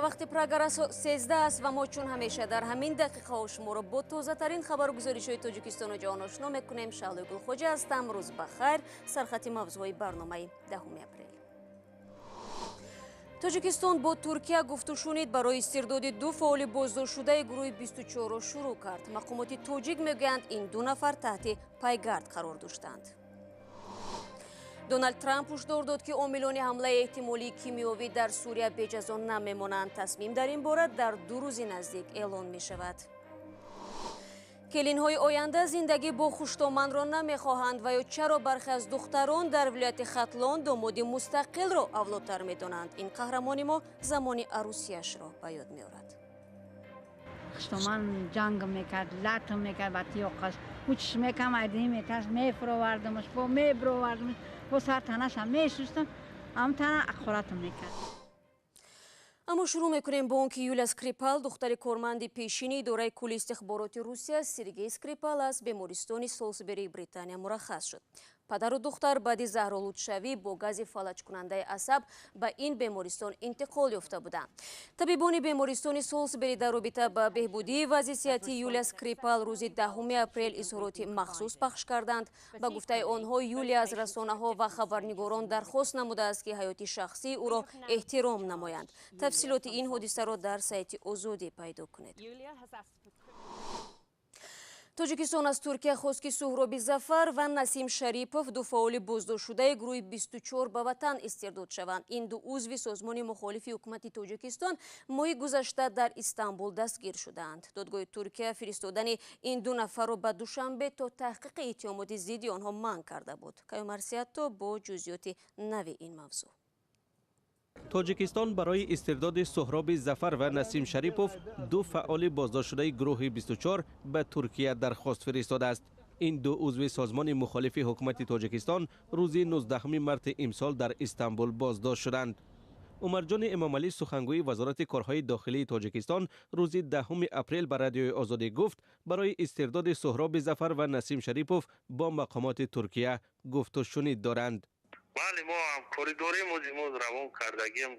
وقت پرگرا 13 است و ما چون همیشه در همین دقیقه ها شما را با تازه ترین خبرگزاری‌های تاجیکستان و جهان آشنا میکنیم. شعله گلخوجه هستم. روز بخیر. سرخط موضوعی برنامه 10 اپریل. تاجیکستان با ترکیه گفت و شنید برای استرداد دو فعال بازداشت شده گروه 24 را شروع کرد. مقامات تاجیک میگویند این دو نفر تحت پایگرد قرار داشتند. دونالد ترامپ هشدار داد که عاملان حمله احتمالی کیمیایی در سوریه بجزا نمیمانند. تصمیم در این باره در 2 روز نزدیک اعلان می شود. کلین‌های آینده زندگی با خوش‌طامن را نمی‌خواهند و یا چرا برخی از دختران در ولایت ختلان داماد مستقل را اولادتر می‌دانند. این قهرمان ما زمان عروسیش را به یاد می‌آورد. خوش‌طامن جنگ می‌کرد، لط می‌کرد و تیاقش کوچش می‌کم ادیم می‌تاس می‌فروردمش با می‌بروردمش با سر تنش هم می‌شستم هم تنه اخورت می‌کرد. اما شروع میکنیم با اونکه یولیا اسکریپال دختر کارمند پیشینی اداره کل استخبارات روسیه سرگئی اسکریپال از بیمارستان سالزبری بریتانیا مرخص شد. پدر و دختر بعد زهرآلودشوی با گاز فلج کننده عصب به این بیمارستان انتقال یافته بودند. طبیبان بیمارستان سالزبری در رابطه با بهبودی وضعیت یولیا اسکریپال روز 10 اپریل اظهارات مخصوص پخش کردند. به گفته آنها یولیا از رسانه‌ها و خبرنگاران درخواست نموده است که حیات شخصی او را احترام نمایند. تفصیلات این حادثه را در سایت آزادی پیدا کنید. تاجیکستان از ترکیه خواست که سهراب ظفر و نسیم شریپوف دو فعال بازداشت شده گروه 24 به وطن استرداد شوند. این دو عضو سازمان مخالف حکومت تاجیکستان ماه گذشته در استانبول دستگیر شدند. دادگاه ترکیه فرستادن این دو نفر را به دوشنبه تا تحقیق اتهامات ضد آنها منع کرده بود. کیومرسیاتو با جزئیات نو این موضوع. تاجیکستان برای استرداد سهراب ظفر و نسیم شریپوف دو فعال بازداشت شده گروه 24 به ترکیه درخواست فرستاده است. این دو عضو سازمان مخالف حکومت تاجیکستان روز 19 مارس امسال در استانبول بازداشت شدند. عمرجان امامعلی سخنگوی وزارت کارهای داخلی تاجیکستان روز 10 اپریل به رادیوی آزادی گفت برای استرداد سهراب ظفر و نسیم شریپوف با مقامات ترکیه گفت و شنید دارند. بله ما همکاری داریم و روان کردگی هم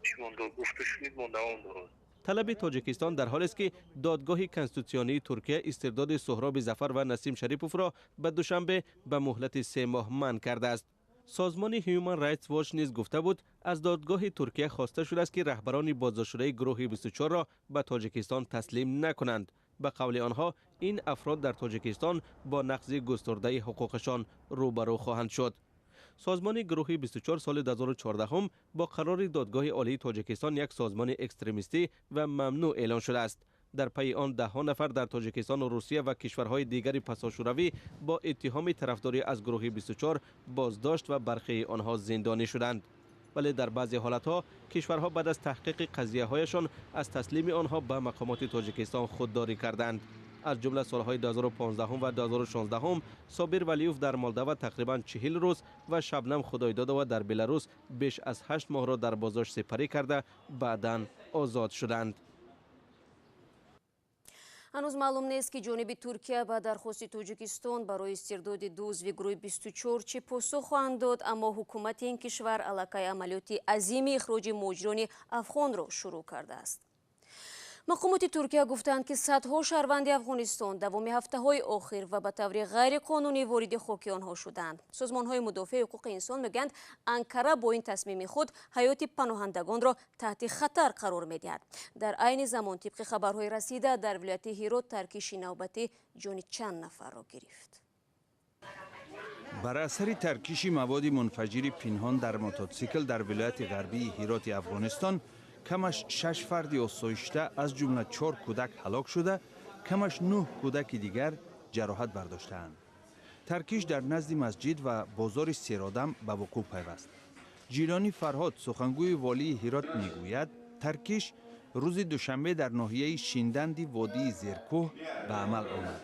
چی مونده گفت و شنید مونده هم درست. طلب تاجیکستان در حال است که دادگاه کنستیتوسیونی ترکیه استرداد سهراب ظفر و نسیم شریپوف را به دوشنبه به مهلت 3 ماه منع کرده است. سازمان هیومن رایتس واچ نیز گفته بود از دادگاه ترکیه خواسته شده است که رهبران بازداشت شده گروه 24 را به تاجیکستان تسلیم نکنند. به قول آنها این افراد در تاجیکستان با نقض گسترده حقوقشان روبرو خواهند شد. سازمان گروه 24 سال 2014 با قرار دادگاه عالی تاجیکستان یک سازمان اکستریمیستی و ممنوع اعلان شده است. در پی آن 10 نفر در تاجیکستان و روسیه و کشورهای دیگر پساشوروی با اتهام طرفداری از گروه 24 بازداشت و برخی آنها زندانی شدند. ولی در بعضی حالتها کشورها بعد از تحقیق قضیه هایشان از تسلیم آنها به مقامات تاجیکستان خودداری کردند. از جمله سالهای 2015 و 2016 صابر ولیوف در مالدو تقریبا 40 روز و شبنم خدایدادو در بلاروس بیش از 8 ماه را در بازداشت سپری کرده بعداً آزاد شدند. هنوز معلوم نیست که جانب ترکیه به درخواست تاجیکستان برای استرداد دو عضو گروه 24 چه پاسخ خواهند داد، اما حکومت این کشور علیه عملیات عظیم اخراج مهاجران افغان را شروع کرده است. مقامات ترکیه گفتند که صدها شهروند افغانستان دوام هفته‌های آخر و به طور غیر قانونی وارد خاک آنها شدند. سازمان‌های مدافع حقوق انسان میگویند انقره با این تصمیم خود حیات پناهندگان را تحت خطر قرار می‌دهد. در عین زمان طبق خبرهای رسیده در ولایت هرات ترکیش نوبتی جان چند نفر را گرفت. بر اثر ترکیش مواد منفجر پنهان در موتورسیکل در ولایت غربی هرات افغانستان کمش 6 فرد آسایشته از جمله 4 کودک هلاک شده، کمش 9 کودک دیگر جراحت برداشته‌اند. ترکیش در نزد مسجد و بازار سیرادم به وقوع پیوست. جیلانی فرهاد سخنگوی والی هرات میگوید ترکیش روز دوشنبه در ناحیه شیندندی وادی زیرکوه به عمل آمد.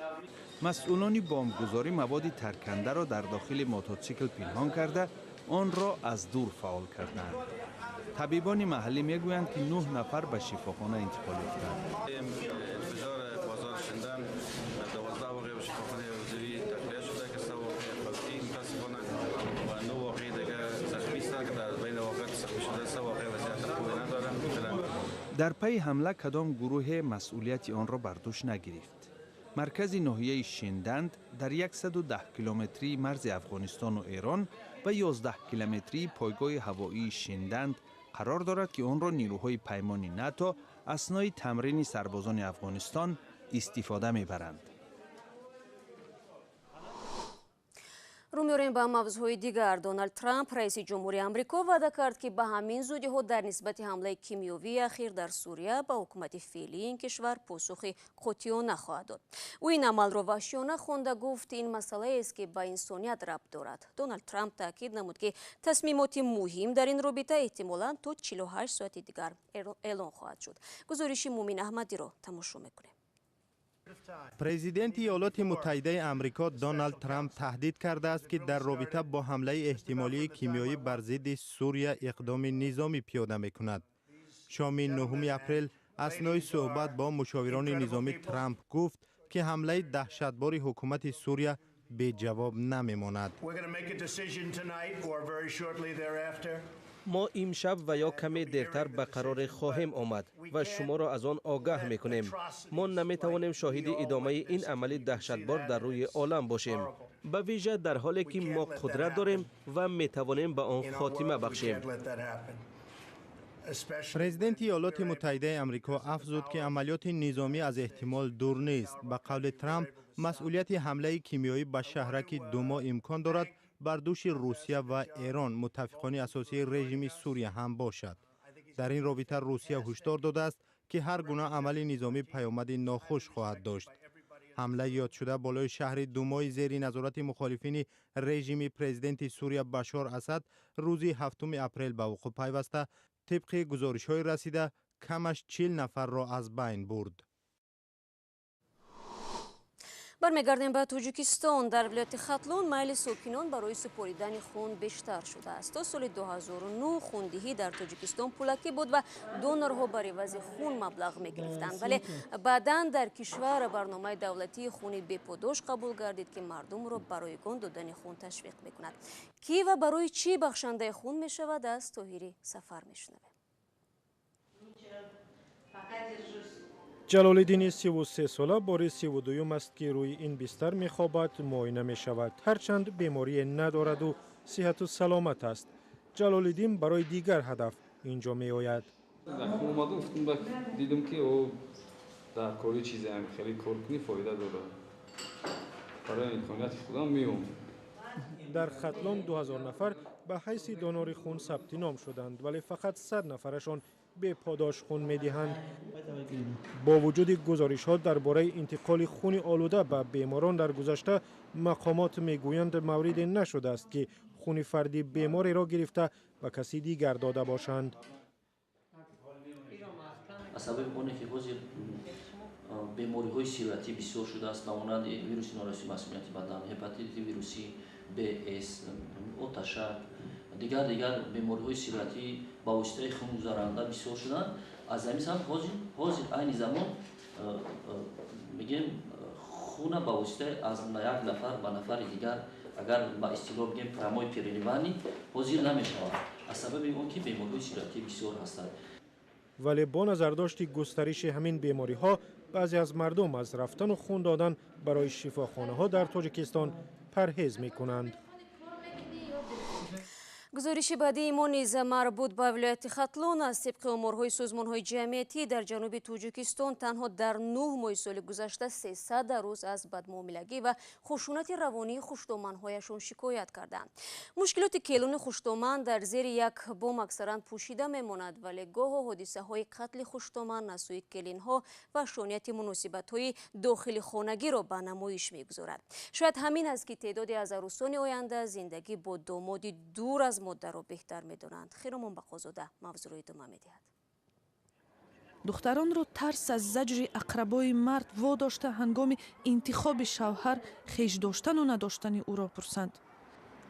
مسئولان بمبگذاری مواد ترکنده را در داخل موتورسیکل پنهان کرده آن را از دور فعال کردند. طبیبان محلی میگویند که 9 نفر به شفاخانه انتقال یافتند. انفجار بازار شیندن 12 واقعه به شفاخانه وزیری تخلیه شده که 3 واقعه خلقی متاسفانه و 9 واقعه دیگر زخمی هستند که در بین واقعات زخمی شده 3 واقعه وضعیت خوبی ندارند. در پی حمله کدام گروه مسئولیت آن را بر دوش نگرفت. مرکز ناحیه شیندند در 110 کیلومتری مرز افغانستان و ایران و 11 کیلومتری پایگاه هوایی شیندند قرار دارد که آن را نیروهای پیمانی ناتو اثنای تمرین سربازان افغانستان استفاده می‌برند. رو می‌آوریم به موضوعهای دیگر. دونالد ترامپ رئیس جمهوری آمریکا وعده کرد که به همین زودی‌ها در نسبت حمله کیمیایی اخیر در سوریه به حکومت فعلی این کشور پاسخ قاطع نخواهد داد. او این عمل را وحشیانه خوانده، گفت این مسئله است که به انسانیت ربط دارد. دونالد ترامپ تاکید نمود که تصمیمات مهم در این رابطه احتمالاً تا 48 ساعت دیگر اعلام خواهد شد. گزارش مومین احمدی را تماشا می‌کنیم. پرزیدنت ایالات متحده آمریکا دونالد ترامپ تهدید کرده است که در رابطه با حمله احتمالی کیمیایی بر ضد سوریه اقدام نظامی پیاده می‌کند. شام 9 اپریل اثنای صحبت با مشاوران نظامی ترامپ گفت که حمله دهشتبار حکومت سوریه به جواب نمی‌ماند. ما امشب و یا کمی دیرتر به قرار خواهیم آمد و شما را از آن آگاه میکنیم. ما نمیتوانیم شاهد ادامه این عمل دهشتبار در روی عالم باشیم، به ویژه در حالی که ما قدرت داریم و میتوانیم به آن خاتمه بخشیم. پرزیدنت ایالات متحده آمریکا افزود که عملیات نظامی از احتمال دور نیست. به قول ترامپ مسئولیت حمله کیمیایی به شهرک دوما امکان دارد بر دوش روسیه و ایران متفقان اساسی رژیم سوریه هم باشد. در این رابطه روسیه هشدار داده است که هر گونه عمل نظامی پیامد ناخوش خواهد داشت. حمله یاد شده بالای شهر دومای زیر نظارت مخالفین رژیم پرزیدنت سوریه بشار اسد روز 7 اپریل به وقوع پیوسته طبق گزارش‌های رسیده کمش 40 نفر را از بین برد. برمیگردیم به تاجیکستان. در ولایت خاتلون میل ساکنان برای سپاریدن خون بیشتر شده است. تا سال 2009 خوندهی در تاجیکستان پولکی بود و دونرها بر عوض خون مبلغ می گرفتند، ولی بعداً در کشور برنامه دولتی خون بی‌پاداش قبول گردید که مردم را برای گون دادن خون تشویق می کند. کی و برای چی بخشنده خون می شود؟ از طاهری سفر می شنویم. جلال‌الدین 33 ساله بار 32 است که روی این بستر می‌خوابد، معاینه می‌شود. هرچند بیماری ندارد و صحت و سلامت است. جلال‌الدین برای دیگر هدف اینجا می‌آید. دیدم که او در کاری چیزی هم خیلی کار کنی فایده داره. برای امکانیت خودم میام. در خاتلون 2000 نفر به حیث دونور خون ثبت نام شدند، ولی فقط 100 نفرشان به پاداش خون می‌دهند. با وجود گزارش‌ها درباره انتقال خون آلوده به بیماران در گذشته، مقامات می‌گویند موردی نشده است که خون فردی بیماری را گرفته و کسی دیگر داده باشند. از سبب اونه که حاضر بیماری‌های سیرتی بسیار شده است، مانند ویروس نارسی مسمومیت بدن، هپاتیت ویروسی B, S، آتشک، دیگر بیماری‌های سیرتی با واسطه خون گذراننده بسیار شدند. از همین هم حاضر عین زمان میگیم خون با واسطه از یک نفر به نفر دیگر اگر با اصطلاح بگیم پرامای پیرلیوانی حاضر نمی‌شود، از سبب اون که بیماری‌های سیرتی بسیار هستند. ولی با نظرداشت گسترش همین بیماری‌ها، بعضی از مردم از رفتن و خون دادن برای شفاخانه‌ها در تاجیکستان پرهیز می‌کنند. گزارش بعدی ما نیز مربوط به ولایت خاتلون است. طبق آمارهای سازمان‌های جمعیتی در جنوب تاجیکستان تنها در 9 ماه سال گذشته 300 روز از بدمعاملگی و خشونت روانی خوش‌دامن‌هایشان شکایت کردند. مشکلات کلون خوش‌دامن در زیر یک بام اکثرا پوشیده می‌ماند، ولی گاه حادثه‌های قتل خوش‌دامن از سوی کلین‌ها و شانیت مناسبت‌های داخل خانگی را به نمایش می‌گذارد. شاید همین است که تعدادی از عروسان آینده زندگی با دامادی دور از مادر را بهتر می‌دانند. خیرمان بقازاده موضوع را ادامه می‌دهد. دختران را ترس از زجر اقربای مرد واداشته هنگام انتخاب شوهر خویش داشتن و نداشتن او را پرسند.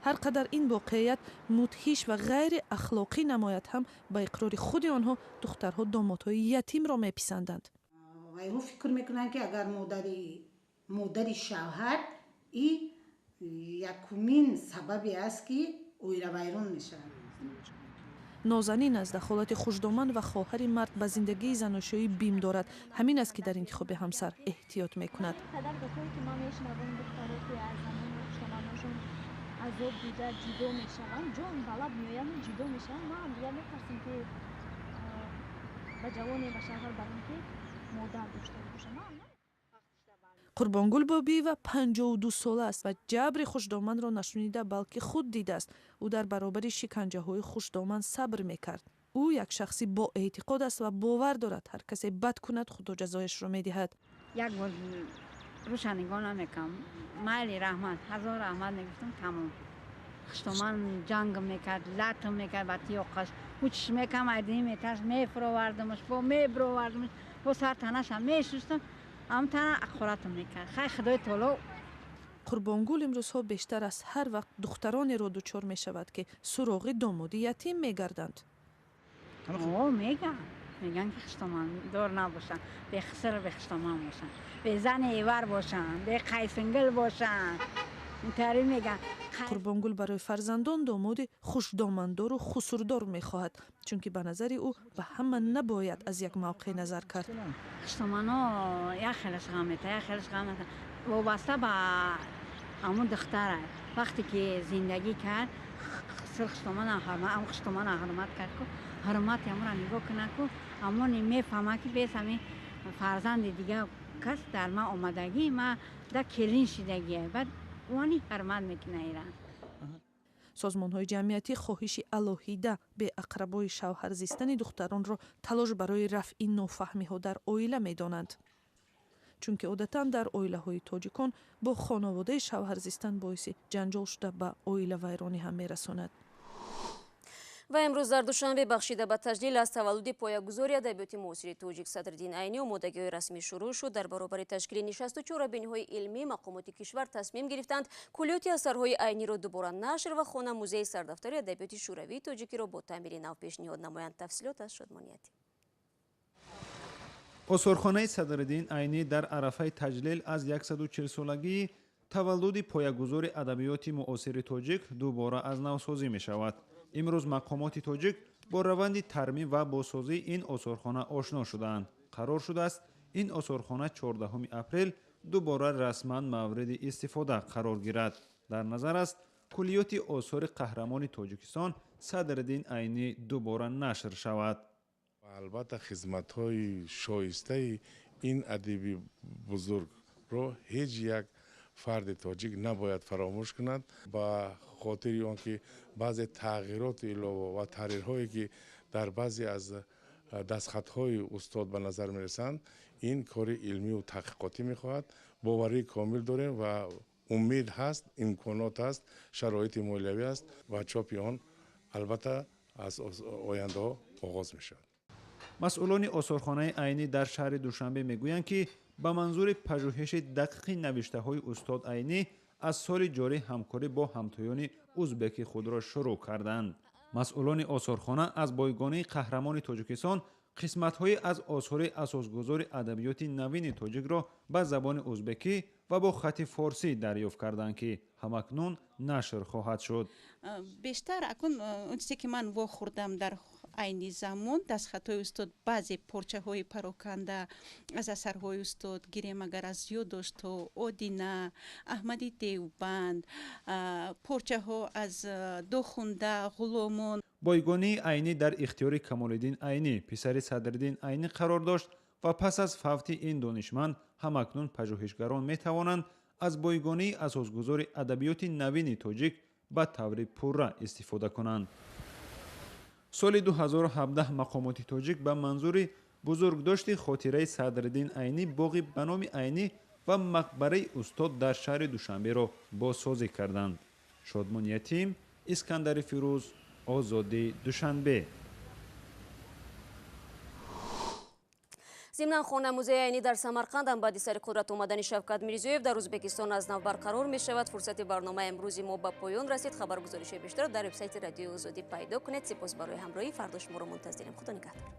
هر قدر این واقعیت مدهش و غیر اخلاقی نماید هم با اقرار خود آنها دخترها دامادهای یتیم را میپسندند. و فکر میکنند که اگر مادر شوهر این یکمین سببی است که اوی را بیرون میشن. نازنین است دخالت خوشدامن و خواهر مرد به زندگی زناشویی بیم دارد. همین است که در انتخاب همسر احتیاط میکند. پدر گفتایی که ما میشنویم دخترها که از زمان خوشدامنشون عذاب دیده جدا میشوند، جان بلد میآیند جدا میشوند. ما هم دیگه میترسیم که به جوانی و شوهر بریم که مادر داشته باشند. قربانگل بابی و 52 ساله است و جبر خوشدامن را نشنیده بلکه خود دیده است. او در برابر شکنجه های خوشدامن صبر میکرد. او یک شخصی با اعتقاد است و باور دارد هر کسی بد کند خدا جزایش را میدهد. یک بار روش نگاه نمیکنم. مایلی رحمت، هزار رحمت نگفتم تمام. خوشدامن جنگ میکرد، لط میکرد با تیاقش. کوچش میکم ایدی میترس میفروردمش، با میبروردمش، با سر تنش هم میشستم. همتن اخوراتم میکرد. خیلی خدای تعالی. قربانگل امروزها بیشتر از هر وقت دخترانی را دچار می شود که سراغ دامادی یتیم می گردند. میگن که خوشدامن دار نباشن، به خسر به خوشدامن باشن، به زن ایور باشن، به قیسنگل باشن. اینطوری میگن. قربانگل برای فرزندان داماد خوشدامندار و خسوردار میخواهد، چون که به نظر او به همه نباید از یک موقع نظر کرد. خوشدامنا یک خیلیش غمته، یک خیلیش غمته. وابسته به همون دختره. وقتی که زندگی کرد، خوشدامن حرمت کرد که حرمت همون را نگاه کنه که همون میفهمه که بیس همی فرزند دیگه کس در ما آمدگی ما در کلین شدگیه. بعد وانی حرمت میکنه ایران. سازمان‌های جمعیتی خواهش الهیده به اقربای شوهر زیستن دختران را تلاش برای رفع نافهمی‌ها در عائله می‌دانند. چون که عادتاً در عائله‌های تاجیکان با خانواده شوهر زیستن باعث جنجال شده به عائله ویرانی هم می‌رساند. و امروز در دوشنبه بخشیده به تجلیل از تولد پایه‌گذاری ادبیات معاصر توجیک صدرالدین عینی آمادگی‌های رسمی شروع شد. در برابر تشکیل نشست و چهاربینی‌های علمی مقامات کشور تصمیم گرفتند کلیات اثرهای عینی را دوباره نشر و خانه موزه سردفتر ادبیات شوروی تاجیکی را با تعمیر نو پیشنهاد نمایند. تفصیلات از شادمانیتی. آثارخانه صدرالدین عینی در عرفه تجلیل از 140 سالگی تولد پایه‌گذار ادبیات معاصر تاجیک دوباره از نو سازی می‌شود. امروز مقامات تاجیک با روند ترمیم و بازسازی این آثارخانه آشنا شدند. قرار شده است این آثارخانه 14 اپریل دوباره رسما مورد استفاده قرار گیرد. در نظر است کلیات آثار قهرمان تاجیکستان صدرالدین عینی دوباره نشر شود. البته خدمت‌های شایسته این ادیب بزرگ را هیچ یک فرد تاجیک نباید فراموش کند. با خاطر آنکه بعضی تغییرات علاوه و تحریرهایی که در بعضی از دستخطهای استاد به نظر میرسند این کار علمی و تحقیقاتی میخواهد. باوری کامل داریم و امید هست، امکانات هست، شرایط مالیوی است و چاپ آن البته از آینده آغاز میشود. مسئولان آثارخانه عینی در شهر دوشنبه میگویند که به منظور پژوهش دقیق نوشته های استاد عینی از سال جاری همکاری با همتایان ازبک خود را شروع کردند. مسئولان آثارخانه از بایگانی قهرمان تاجیکستان قسمت‌های از آثار اساسگذار ادبیات نوین تاجیک را به زبان ازبکی و با خط فارسی دریافت کردند که همکنون نشر خواهد شد. بیشتر اکنون اون چیزی که من واخوردم در عین زمان دستخطهای استاد بعضی پارچه های پراکنده از اثرهای استاد گیریم اگر از یادداشت و آدینه احمدی دیوبند پارچه ها از داخونده غلامان. بایگانی عینی در اختیار کمالالدین عینی پسر صدرالدین عینی قرار داشت و پس از فوت این دانشمند همکنون پژوهشگران می توانند از بایگانی اساسگذار ادبیات نوین تاجیک به طور پوره استفاده کنند. سال 2017 مقامات تاجیک به منظور بزرگداشت خاطره صدرالدین عینی باغ به نام عینی و مقبره استاد در شهر دوشنبه را بازسازی کردند. شادمان یتیم، اسکندر فیروز، آزادی دوشنبه. ضمن خانه موزه عینی در سمرقند هم بعد سر قدرت آمدن شوکت میرزیویف در ازبکستان از نو برقرار می شود. فرصت برنامه امروز ما به پایان رسید. خبرگزارش بیشتر در وبسایت رادیو آزادی پیدا کنید. سپاس برای همراهی. فردا شما را منتظریم. خدا نگهدار.